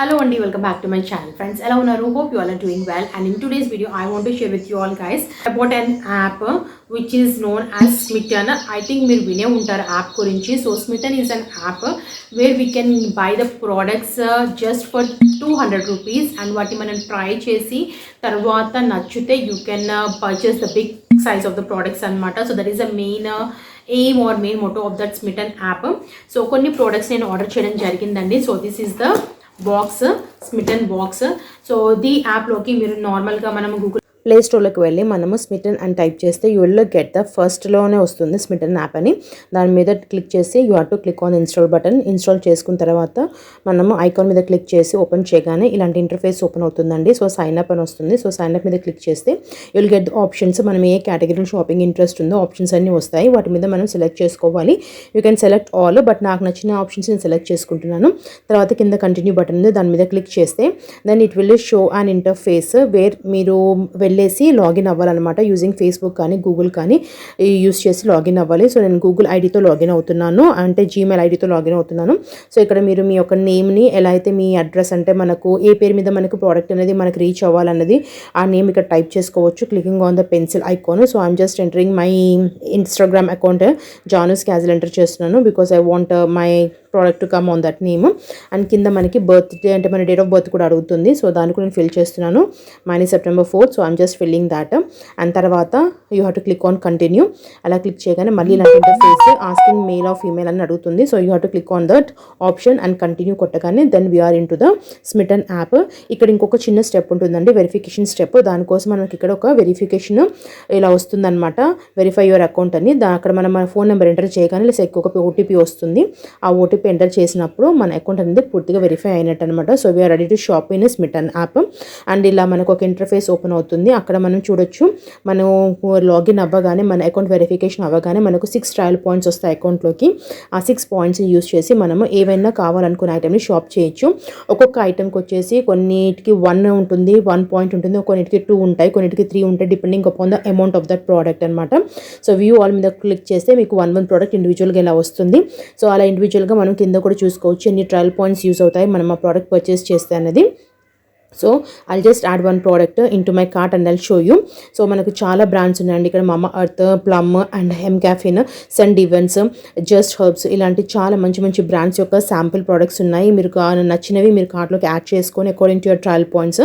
Hello and welcome back to my channel, friends. Hello, Naru. Hope you all are doing well. And in today's video, I want to share with you all guys about an app which is known as Smytten. I think మీరు వినే ఉంటారు app గురించి. So Smytten is an app where we can buy the products just for 200 rupees and వాటి మనం try చేసి తర్వాత నచ్చితే you can purchase the big size of the products అన్నమాట. So that is the main aim or main motto of that Smytten app. So కొన్ని products నేను order చేయడం జరిగిందండి. So this is the box Smitten box. So the యాప్లోకి మీరు నార్మల్గా మనం Google play స్టోర్లోకి వెళ్ళి మనము స్మిటన్ అని టైప్ చేస్తే యూ విల్ గెట్ ద ఫస్ట్లోనే వస్తుంది స్మిటన్ యాప్ అని. దాని మీద క్లిక్ చేసి you have to click on install button. Install చేసుకున్న తర్వాత మనము ఐకాన్ మీద క్లిక్ చేసి ఓపెన్ చేయగానే ఇలాంటి ఇంటర్ఫేస్ ఓపెన్ అవుతుందండి. సో సైన్ అప్ అని వస్తుంది. సో సైన్ అప్ మీద క్లిక్ చేస్తే you will get the options. మనం ఏ కేటగిరీలో షాపింగ్ ఇంట్రెస్ట్ ఉందో ఆప్షన్స్ అన్నీ వస్తాయి. వాటి మీద మనం సెలెక్ట్ చేసుకోవాలి. You can select all, but నాకు నచ్చిన ఆప్షన్స్ నేను సెలెక్ట్ చేసుకుంటున్నాను. తర్వాత కింద కంటిన్యూ బటన్ ఉంది, దాని మీద క్లిక్ చేస్తే then it will show an interface where మీరు వెళ్ళేసి లాగిన్ అవ్వాలన్నమాట. యూజింగ్ ఫేస్బుక్ కానీ గూగుల్ కానీ యూస్ చేసి లాగిన్ అవ్వాలి. సో నేను గూగుల్ ఐడితో లాగిన్ అవుతున్నాను, అంటే జీమెయిల్ ఐడితో లాగిన్ అవుతున్నాను. సో ఇక్కడ మీరు మీ యొక్క నేమ్ని ఎలా అయితే మీ అడ్రస్ అంటే మనకు ఏ పేరు మీద మనకు ప్రోడక్ట్ అనేది మనకు రీచ్ అవ్వాలన్నది ఆ నేమ్ ఇక్కడ టైప్ చేసుకోవచ్చు clicking on the pencil icon. So I'm just entering my Instagram account Janu's casual enter చేస్తున్నాను because I want my product to come on that name. And కింద మనకి బర్త్డే అంటే మన డేట్ ఆఫ్ బర్త్ కూడా అడుగుతుంది. So దానికి నేను ఫిల్ చేస్తున్నాను, September 4th. So I'm just filling that. And తర్వాత you have to click on continue. అలా క్లిక్ చేయగానే మళ్ళీ ఇలాంటి interface asking male or female అని అడుగుతుంది. So you have to click on that option and continue కొట్టగానే then we are in to the Smitten app. ఇక్కడ ఇంకొక చిన్న స్టెప్ ఉంటుందండి, వెరిఫికేషన్ స్టెప్. దానికోసం మనకి ఇక్కడ ఒక వెరిఫికేషన్ ఇలా వస్తుందన్నమాట, వెరిఫై యువర్ అకౌంట్ అని. అక్కడ మనం మన ఫోన్ నెంబర్ ఎంటర్ చేయగానే లేదా ఒక ఓటీపీ వస్తుంది. ఆ ఓటీపీ ఎంటర్ చేసినప్పుడు మన అకౌంట్ అనేది పూర్తిగా వెరిఫై అయినట్టు అనమాట. So we're ready to shop in Smytten app. And ఇలా మనకు ఒక ఇంటర్ఫేస్ ఓపెన్ అవుతుంది. అక్కడ మనం చూడొచ్చు, మనం లాగిన్ అవ్వగానే మన అకౌంట్ వెరిఫికేషన్ అవ్వగానే మనకు 6 ట్రయల్ పాయింట్స్ వస్తాయి అకౌంట్లోకి. ఆ 6 పాయింట్స్ని యూస్ చేసి మనము ఏవైనా కావాలనుకున్న ఐటమ్ని షాప్ చేయొచ్చు. ఒక్కొక్క ఐటమ్కి వచ్చేసి కొన్నిటికి 1 ఉంటుంది, 1 పాయింట్ ఉంటుంది, కొన్నిటికి 2 ఉంటాయి, కొన్నిటికి 3 ఉంటాయి, depending upon the amount of that product అనమాట. సో వ్యూ ఆల్ మీద క్లిక్ చేస్తే మీకు 1 ప్రోడక్ట్ ఇండివిజువల్గా ఇలా వస్తుంది. సో అలా ఇండివిజువల్గా మనం కింద కూడా చూసుకోవచ్చు ఎన్ని ట్రయల్ పాయింట్స్ యూజ్ అవుతాయి మనం ఆ ప్రోడక్ట్ పర్చేస్ చేస్తే అన్నది. So I'll just add 1 product into my cart and I'll show you. So మనకు చాలా బ్రాండ్స్ ఉన్నాయండి ఇక్కడ, Mamaearth, Plum and M caffeine, saint events, Just Herbs, ఇలాంటి చాలా మంచి మంచి బ్రాండ్స్ యొక్క శాంపిల్ ప్రోడక్ట్స్ ఉన్నాయి. మీరు నచ్చినవి మీరు కార్ట్లోకి యాడ్ చేసుకొని according to your trial points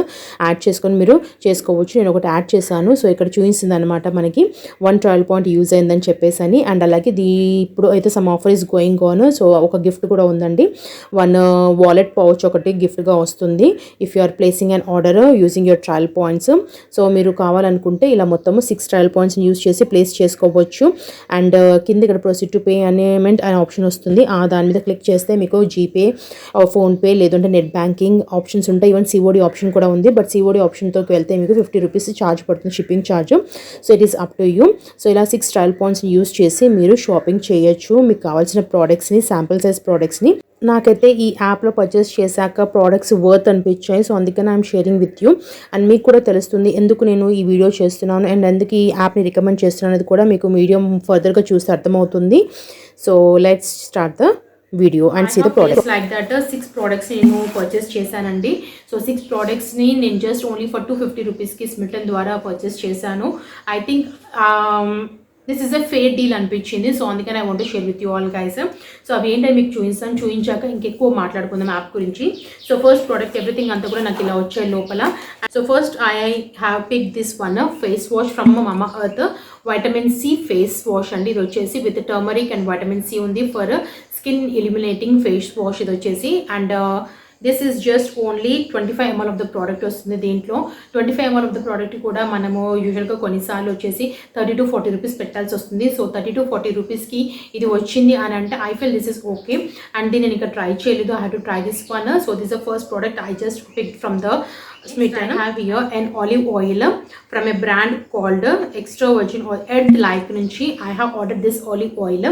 add చేసుకొని మీరు చేసుకోవచ్చు. నేను ఒకటి యాడ్ చేశాను. సో ఇక్కడ చూపిస్తుంది అనమాట మనకి 1 ట్రయల్ పాయింట్ యూజ్ అయిందని చెప్పేసి అని. అండ్ అలాగే ఇప్పుడు అయితే some offer is going on. So ఒక గిఫ్ట్ కూడా ఉందండి, 1 వాలెట్ పౌచ్ ఒకటి గిఫ్ట్గా వస్తుంది if you are placing an order using your trial points. So మీరు కావాలనుకుంటే ఇలా మొత్తము 6 ట్రయల్ పాయింట్స్ని యూజ్ చేసి ప్లేస్ చేసుకోవచ్చు. అండ్ కింద ఇక్కడ ప్రొసీడ్ టు పేమెంట్ అనే ఆప్షన్ వస్తుంది. దాని మీద క్లిక్ చేస్తే మీకు జీపే, ఫోన్పే లేదంటే నెట్ బ్యాంకింగ్ ఆప్షన్స్ ఉంటాయి. ఈవెన్ సిఓడి ఆప్షన్ కూడా ఉంది, బట్ సిఓడి ఆప్షన్తోకి వెళ్తే మీకు 50 రూపీస్ ఛార్జ్ పడుతుంది, shipping charge. So it is up to you. So ఇలా 6 ట్రయల్ పాయింట్స్ని యూజ్ చేసి మీరు షాపింగ్ చేయొచ్చు మీకు కావాల్సిన ప్రోడక్ట్స్ని, శాంపుల్ సైజ్ ప్రోడక్ట్స్ని. నాకైతే ఈ యాప్లో పర్చేస్ చేశాక ప్రోడక్ట్స్ వర్త్ అనిపించాయి. సో అందుకని I'm sharing with you. And మీకు కూడా తెలుస్తుంది ఎందుకు నేను ఈ వీడియో చేస్తున్నాను అండ్ ఎందుకు ఈ యాప్ని రికమెండ్ చేస్తున్నాను అనేది కూడా మీకు వీడియో ఫర్దర్గా చూస్తే అర్థమవుతుంది. So let's start the video and see the products. Like that 6 products నేను పర్చేస్ చేశానండి. సో 6 ప్రోడక్ట్స్ని నేను జస్ట్ ఓన్లీ ఫర్ 250 రూపీస్కి స్మిటన్ ద్వారా పర్చేస్ చేశాను. I think this is a fair deal అనిపించింది. సో అందుకని I want to share with you all guys. So అవి ఏంటంటే మీకు చూపించాక ఇంకెక్కువ మాట్లాడుకుందాం యాప్ గురించి. సో ఫస్ట్ ప్రోడక్ట్ ఎవ్రీథింగ్ అంతా కూడా నాకు ఇలా వచ్చాయి లోపల. So first I have pick this one face wash from Mamaearth vitamin C face wash అండి. ఇది వచ్చేసి with turmeric and vitamin C ఉంది for skin eliminating face wash ఇది వచ్చేసి. And this is just only 25 ml of the product వస్తుంది. దీంట్లో 25 ml of the product కూడా మనము యూజువల్గా కొన్నిసార్లు వచ్చేసి 30 to 40 రూపీస్ పెట్టాల్సి వస్తుంది. సో 30 to 40 రూపీస్కి ఇది వచ్చింది అని అంటే I feel this is okay. And నేను ఇంకా ట్రై చేయలేదు, I have to try this one. So this the first product I just pick from the Smytten. I have here an olive oil from a brand called extra virgin oil Earth Like నుంచి I have ordered this olive oil.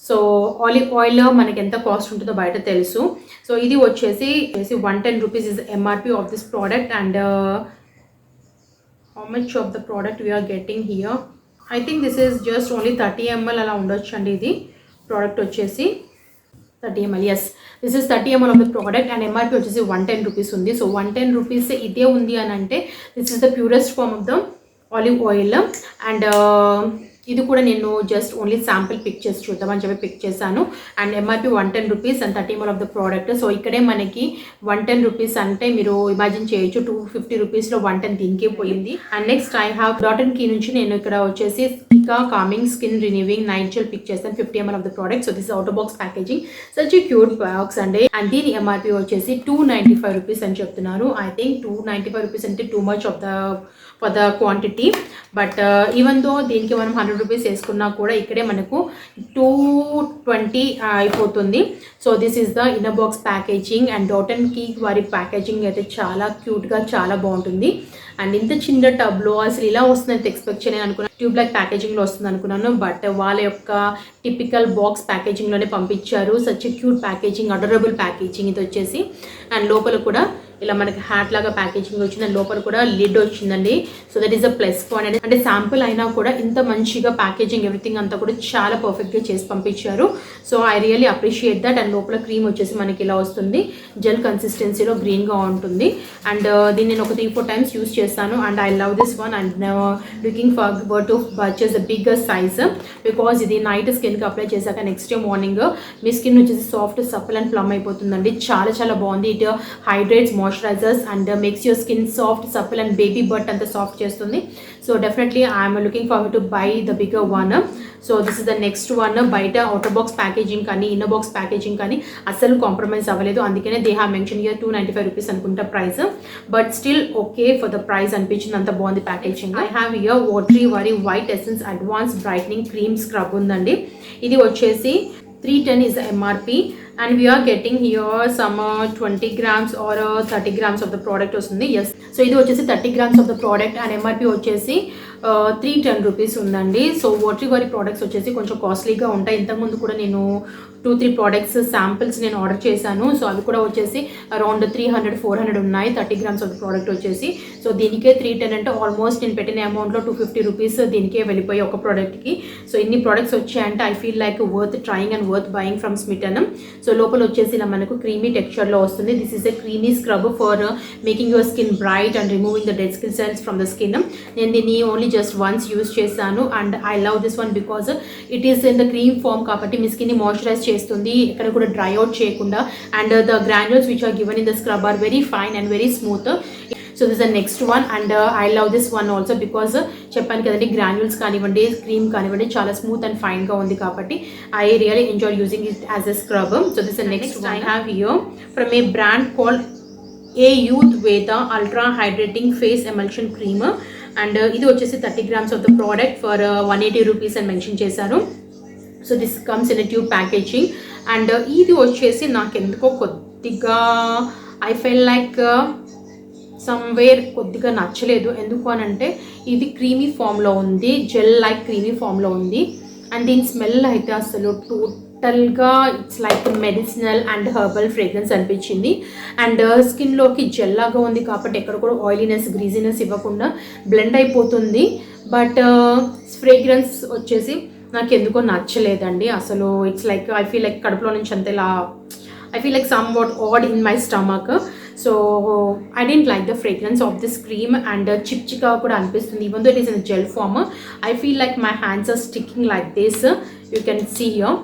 So olive oil మనకి ఎంత cost ఉంటుందో బయట తెలుసు. So ఇది వచ్చేసి 110 rupees is MRP of this product. And how much of the product we're getting here, I think this is just only 30 ml అలా ఉండొచ్చు అండి. ఇది ప్రోడక్ట్ వచ్చేసి 30 ml, yes, this is 30 ml of the product and MRP వచ్చేసి 110 rupees ఉంది. So 110 rupees ఇదే ఉంది అని అంటే this is the purest form of the olive oil. And ఇది కూడా నేను జస్ట్ ఓన్లీ శాంపిల్ పిక్ చేసి చూద్దామని చెప్పి పిక్ చేశాను. And MRP 110 rupees and 30 ml of the product. So ఇక్కడే మనకి 110 రూపీస్ అంటే మీరు ఇమాజిన్ చేయొచ్చు 250 రూపీస్లో 110 దీనికే పోయింది. And next I have Dot and Key నుంచి నేను ఇక్కడ వచ్చేసి cica calming skin renewing night gel pick చేస్తాను 50 ml of the product. So this out box packaging, such cute box అండి. అండ్ దీని ఎంఆర్పి వచ్చేసి 295 రూపీస్ అని చెప్తున్నారు. ఐ థింక్ 295 రూపీస్ అంటే too much of the for the quantity. But even though దీనికి మనం 100 rupees వేసుకున్నా కూడా ఇక్కడే మనకు 220 అయిపోతుంది. So this is the inner box packaging. And Dot and Key వారి ప్యాకేజింగ్ అయితే చాలా క్యూట్గా చాలా బాగుంటుంది. అండ్ ఇంత చిన్న టబ్లో అసలు ఇలా వస్తుందని ఎక్స్పెక్ట్ చేయలేను అనుకున్నాను. ట్యూబ్ లైక్ ప్యాకేజింగ్లో వస్తుంది అనుకున్నాను. బట్ వాళ్ళ యొక్క టిపికల్ బాక్స్ ప్యాకేజింగ్లోనే పంపించారు. Such cute packaging, adorable packaging ఇది వచ్చేసి. అండ్ లోపల కూడా ఇలా మనకి హ్యాట్ లాగా ప్యాకేజింగ్ వచ్చింది. అండ్ లోపల కూడా లిడ్ వచ్చిందండి. So that is a plus point. అంటే శాంపుల్ అయినా కూడా ఇంత మంచిగా ప్యాకేజింగ్ ఎవ్రీథింగ్ అంతా కూడా చాలా పర్ఫెక్ట్గా చేసి పంపించారు. So I really appreciate that. And లోపల క్రీమ్ వచ్చేసి మనకి ఇలా వస్తుంది, జెల్ కన్సిస్టెన్సీలో గ్రీన్గా ఉంటుంది. అండ్ దీన్ని నేను ఒక 3-4 టైమ్స్ యూస్ చేస్తాను. And I love this one. And looking forward to purchase the bigger size because ఇది నైట్ స్కిన్కి అప్లై చేశాక నెక్స్ట్ డే మార్నింగ్ మీ స్కిన్ వచ్చేసి సాఫ్ట్ సఫల్ అండ్ ప్లమ్ అయిపోతుందండి. చాలా చాలా బాగుంది. It hydrates, moisturizers and makes your skin soft, supple and baby butt and the soft చేస్తుంది. So definitely I am looking forward to buy the bigger one. So this is the next one. బయట outer box packaging కానీ inner box packaging కానీ అస్సలు compromise అవ్వలేదు. అందుకనే they have mention here 295 rupees అనుకుంటా price. But still okay for the price అనిపించింది. అంత బాగుంది packaging. I have here watery very white essence advance brightening cream scrub ఉందండి. ఇది వచ్చేసి 310 is the MRP and we are getting here some 20 grams or 30 grams of the product వస్తుంది. yes, so ఇది వచ్చేసి 30 grams of the product and MRP వచ్చేసి 310 rupees ఉందండి. So watery వారి products వచ్చేసి కొంచెం కాస్ట్లీగా ఉంటాయి. ఇంతకుముందు కూడా నేను 2-3 ప్రోడక్ట్స్ శాంపిల్స్ నేను ఆర్డర్ చేశాను. సో అవి కూడా వచ్చేసి అరౌండ్ 300-400 ఉన్నాయి 30 grams ఆఫ్ ద ప్రోడక్ట్ వచ్చేసి. సో దీనికే 310 అంటే ఆల్మోస్ట్ నేను పెట్టిన అమౌంట్లో 250 రూపీస్ దీనికే వెళ్ళిపోయి ఒక ప్రోడక్ట్కి. సో ఇన్ని ప్రోడక్ట్స్ వచ్చాయంటే I feel like worth trying and worth buying from Smytten. So లోపల వచ్చేసి ఇలా మనకు క్రీమీ టెక్స్చర్లో వస్తుంది. This is a creamy scrub for making your skin bright and removing the dead skin cells from the skin. నేను దీన్ని only just once use చేశాను and I love this one because it is in the cream form కాబట్టి మీ స్కిన్ని moisturise చేస్తుంది, ఎక్కడ కూడా dry out చేయకుండా. And the granules which are given in the scrub are very fine and very smooth. So this the next one and I love this one also because చెప్పాను కదండి granules కానివ్వండి cream కానివ్వండి చాలా smooth and ఫైన్గా ఉంది కాబట్టి I really enjoy using it as a scrub. So this the next I have here from a brand called a youth Veda ultra hydrating face emulsion cream. And ఇది వచ్చేసి 30 grams of the product for 180 rupees అని mention చేశారు. So this comes in a tube packaging. And ఇది వచ్చేసి నాకు ఎందుకో కొద్దిగా I feel like somewhere కొద్దిగా నచ్చలేదు. ఎందుకు అని అంటే ఇది క్రీమీ ఫామ్లో ఉంది, జెల్ లైక్ క్రీమీ ఫామ్లో ఉంది. అండ్ దీని స్మెల్ అయితే అసలు టోటల్గా it's like medicinal and herbal fragrance అనిపించింది. అండ్ స్కిన్లోకి జెల్లాగా ఉంది కాబట్టి ఎక్కడ కూడా ఆయిలీనెస్ గ్రీజీనెస్ ఇవ్వకుండా బ్లెండ్ అయిపోతుంది. బట్ ఫ్రేగ్రెన్స్ వచ్చేసి నాకు ఎందుకో నచ్చలేదండి అసలు. It's like I feel like కడుపులో నుంచి అంతే ఇలా I feel like somewhat odd in my stomach. So I didn't like the fragrance of this cream and chipchika kuda anipistundi. Even though it is in a gel form, I feel like my hands are sticking like this. You can see here.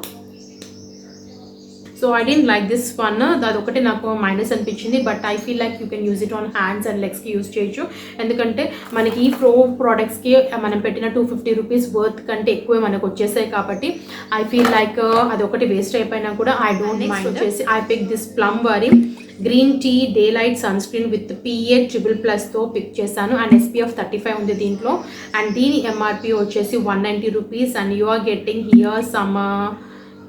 So I didn't like this one. That ఒకటే నాకు minus అనిపించింది. But I feel like you can use it on hands and లెగ్స్కి use చేయొచ్చు. ఎందుకంటే మనకి ఈ ప్రోడక్ట్స్కి మనం పెట్టిన 250 రూపీస్ వర్త్ కంటే ఎక్కువే మనకు వచ్చేసాయి కాబట్టి ఐ ఫీల్ లైక్ అది ఒకటి వేస్ట్ అయిపోయినా కూడా ఐ డోంట్ మైండ్. వచ్చేసి ఐ పిక్ దిస్ ప్లమ్ వారి green tea day light sunscreen with PA ++తో పిక్ చేశాను. అండ్ SPF 35 ఉంది దీంట్లో. అండ్ దీని MRP వచ్చేసి 190 rupees. And you are getting here some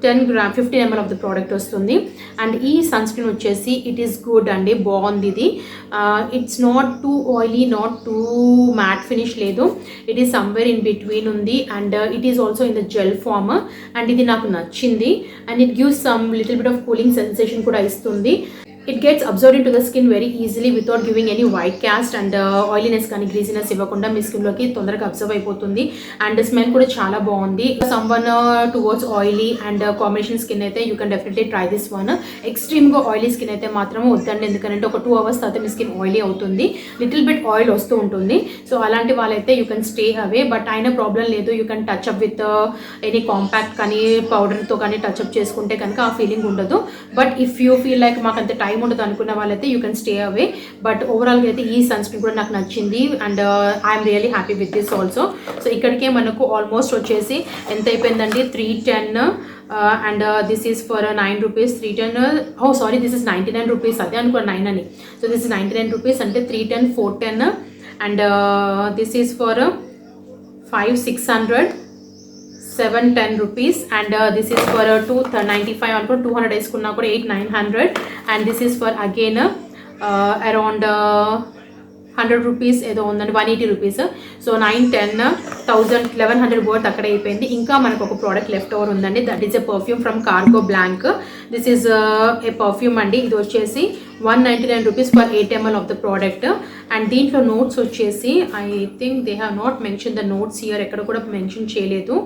15 ml of the product వస్తుంది. And ఈ సన్ స్క్రీన్ వచ్చేసి ఇట్ ఈస్ గుడ్ అండి, బాగుంది ఇది. It's not too oily, not too matte finish లేదు, it is somewhere in between ఉంది. And it is also in the gel form. And ఇది నాకు నచ్చింది. And it gives some little bit of cooling sensation కూడా ఇస్తుంది. It gets absorb in to the skin very easily without giving any white cast and oiliness కానీ greasiness ఇవ్వకుండా మీ స్కిన్లోకి తొందరగా observe అయిపోతుంది. అండ్ స్మెల్ కూడా చాలా బాగుంది. Someone towards oily and combination skin అయితే you can definitely try this one. ఎక్స్ట్రీమ్గా ఆయిలీ స్కిన్ అయితే మాత్రం వద్దండి, ఎందుకంటే ఒక 2 hours తర్వాత మీ స్కిన్ ఆయిలీ అవుతుంది, లిటిల్ బిట్ ఆయిల్ వస్తూ ఉంటుంది. సో అలాంటి వాళ్ళైతే you can stay away. But అయినా ప్రాబ్లం లేదు, you can touch up with any compact కానీ పౌడర్తో కానీ టచ్అప్ చేసుకుంటే కనుక ఆ ఫీలింగ్ ఉండదు. But if you feel like మాకు అంత టైం ఉండదు అనుకున్న వాళ్ళైతే you can stay away. But ఓవరాల్గా అయితే ఈ సన్ స్క్రీన్ కూడా నాకు నచ్చింది and I'm really happy with this also. So ఇక్కడికే మనకు ఆల్మోస్ట్ వచ్చేసి ఎంత అయిపోయిందండి, 310 and this is for 9 rupees. 310 sorry, this is 99 rupees. అదే అనుకో 9 అని. సో దిస్ ఇస్ 99 rupees అంటే 310, 410 and this is for 5, 600, 710 rupees and this is for 295 అనుకో, 200 వేసుకున్నా కూడా 8, 900 and this is for again around 100 rupees ఏదో ఉందండి, 180 rupees. సో 9, 10, 1000, 1100 వర్త్ అక్కడ అయిపోయింది. ఇంకా మనకు ఒక ప్రోడక్ట్ లెఫ్ట్ ఓవర్ ఉందండి, that is a perfume from cargo blank. This is a perfume అండి. ఇది వచ్చేసి 199 rupees for 8 ml of the product. And దీంట్లో నోట్స్ వచ్చేసి I think they have not mention the notes here, ఎక్కడ కూడా mention చేయలేదు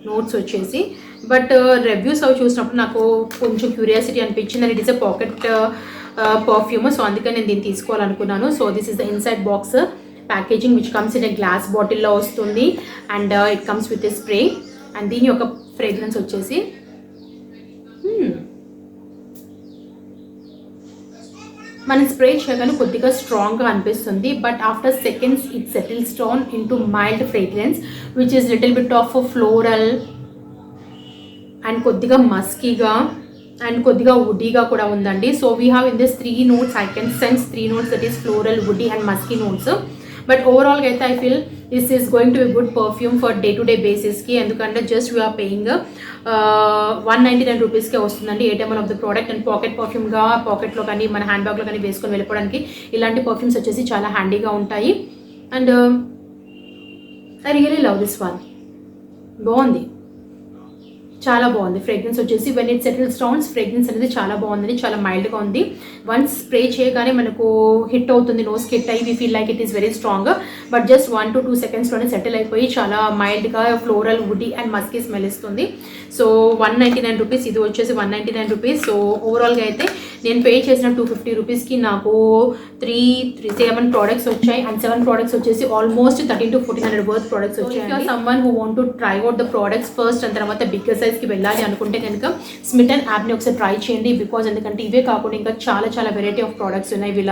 notes వచ్చేసి. బట్ రివ్యూస్ అవి చూసినప్పుడు నాకు కొంచెం క్యూరియాసిటీ అనిపించింది and it is a pocket perfume. So అందుకని నేను దీన్ని తీసుకోవాలనుకున్నాను. So this is the inside box packaging which comes in a glass బాటిల్లో వస్తుంది and it comes with a spray. And దీని యొక్క ఫ్రేగ్రెన్స్ వచ్చేసి మనం స్ప్రే చేయగానే కొద్దిగా స్ట్రాంగ్గా అనిపిస్తుంది, but after seconds it settles down into mild fragrance which is little bit of floral and కొద్దిగా మస్కీగా అండ్ కొద్దిగా వుడీగా కూడా ఉందండి. So we have in this 3 notes, I can sense 3 notes, that is floral, woody and musky notes. But ఓవరాల్గా అయితే I feel this is going to be good perfume for day to day బేసిస్కి, ఎందుకంటే just we're paying 199 రూపీస్కే వస్తుందండి 8 ml of the product. And pocket పర్ఫ్యూమ్గా పాకెట్లో కానీ మన హ్యాండ్ బ్యాగ్లో కానీ వేసుకొని వెళ్ళిపోవడానికి ఇలాంటి పర్ఫ్యూమ్స్ వచ్చేసి చాలా హ్యాండీగా ఉంటాయి. And I really love this one. బాగుంది, చాలా బాగుంది ఫ్రేగ్రెన్స్ వచ్చేసి. When it settles downs fragrance అనేది చాలా బాగుంది, చాలా మైల్డ్గా ఉంది. వన్స్ స్ప్రే చేయగానే మనకు హిట్ అవుతుంది, నోస్కి హిట్ అయ్యి we feel like it is very strong. But just 1 to 2 secondsలోనే సెటిల్ అయిపోయి చాలా మైల్డ్గా floral, woody and musky smell ఇస్తుంది. సో 199 రూపీస్, ఇది వచ్చేసి 199 రూపీస్. సో ఓవరాల్గా అయితే నేను పే చేసిన 250 రూపీస్కి నాకు 7 ప్రోడక్ట్స్ వచ్చాయి అండ్ 7 ప్రోడక్ట్స్ వచ్చేసి ఆల్మోస్ట్ 1300 to 1400 వర్త్ ప్రోడక్ట్స్ వచ్చాయి. Someone who want to try out the products first and తర్వాత బిగ్గర్ సైజ్కి వెళ్ళాలి అనుకుంటే కనుక స్మిటన్ యాప్ని ఒకసారి ట్రై చేయండి. బికాజ్ ఎందుకంటే ఇవే కాకుండా ఇంకా చాలా చాలా వెరైటీ ఆఫ్ ప్రోడక్ట్స్ ఉన్నాయి వీళ్ళ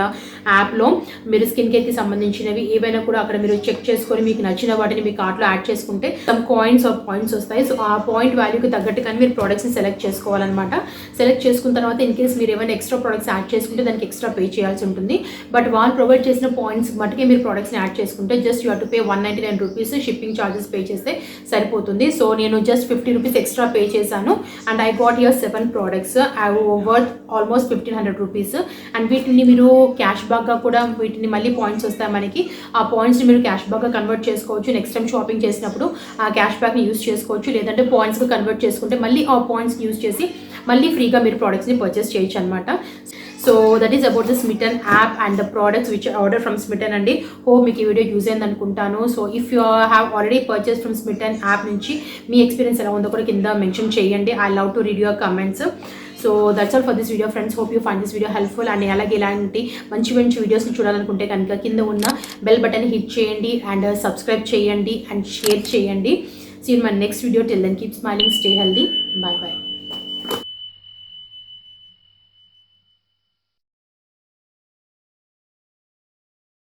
యాప్లో. మీరు స్కిన్ కేర్కి సంబంధించినవి ఏవైనా కూడా అక్కడ మీరు చెక్ చేసుకొని మీకు నచ్చిన వాటిని మీ కార్ట్లో యాడ్ చేసుకుంటే సమ్ కాయిన్స్ ఆఫ్ పాయింట్స్ వస్తాయి. సో ఆ పాయింట్ వాల్యూకి తగ్గట్టుగానే మీరు ప్రోడక్ట్స్ని సెలెక్ట్ చేసుకోవాలన్నమాట. సెలెక్ట్ చేసుకున్న తర్వాత ఇన్ కేస్ మీరు ఏమైనా ఎక్స్ట్రా ప్రోడక్ట్స్ యాడ్ చేసుకుంటే దానికి ఎక్స్ట్రా పే చేయాల్సి ఉంటుంది. బట్ వాళ్ళు ప్రొవైడ్ చేసిన పాయింట్స్ మట్టుకే మీరు ప్రోడక్ట్స్ని యాడ్ చేసుకుంటే just you have to pay 199 rupees shipping charges pay చేస్తే సరిపోతుంది. సో నేను జస్ట్ 50 రూపీస్ ఎక్స్ట్రా పే చేశాను and I got here 7 products I worth almost 1500 rupees. And వీటిని మీరు క్యాష్ బ్యాక్గా కూడా వీటిని మళ్ళీ పాయింట్స్ వస్తాయి మనకి, ఆ పాయింట్స్ని మీరు క్యాష్ బ్యాక్గా కన్వర్ట్ చేసుకోవచ్చు. నెక్స్ట్ టైం షాపింగ్ చేసినప్పుడు ఆ క్యాష్ బ్యాక్ని యూస్ చేసుకోవచ్చు, లేదంటే పాయింట్స్గా కన్వర్ట్ చేసుకుంటే మళ్ళీ ఆ పాయింట్స్ని యూస్ చేసి మళ్ళీ ఫ్రీగా మీరు ప్రోడక్ట్స్ని పర్చేస్ చేయొచ్చు అనమాట. So that is about the Smitten app and the products which order from smitten అండి. హోప్ మీకు ఈ వీడియో యూజ్ అయింది అనుకుంటాను. So if you have already purchase from smitten app నుంచి మీ ఎక్స్పీరియన్స్ ఎలా ఉందో కూడా కింద మెన్షన్ చేయండి. I love to read your comments. So that's all for this video friends. Hope you find this video helpful. And అలాగే ఇలాంటి మంచి మంచి వీడియోస్ని చూడాలనుకుంటే కనుక కింద ఉన్న బెల్ బటన్ హిట్ చేయండి అండ్ సబ్స్క్రైబ్ చేయండి అండ్ షేర్ చేయండి. See you in my next video. Till then, keep smiling, stay healthy. Bye bye.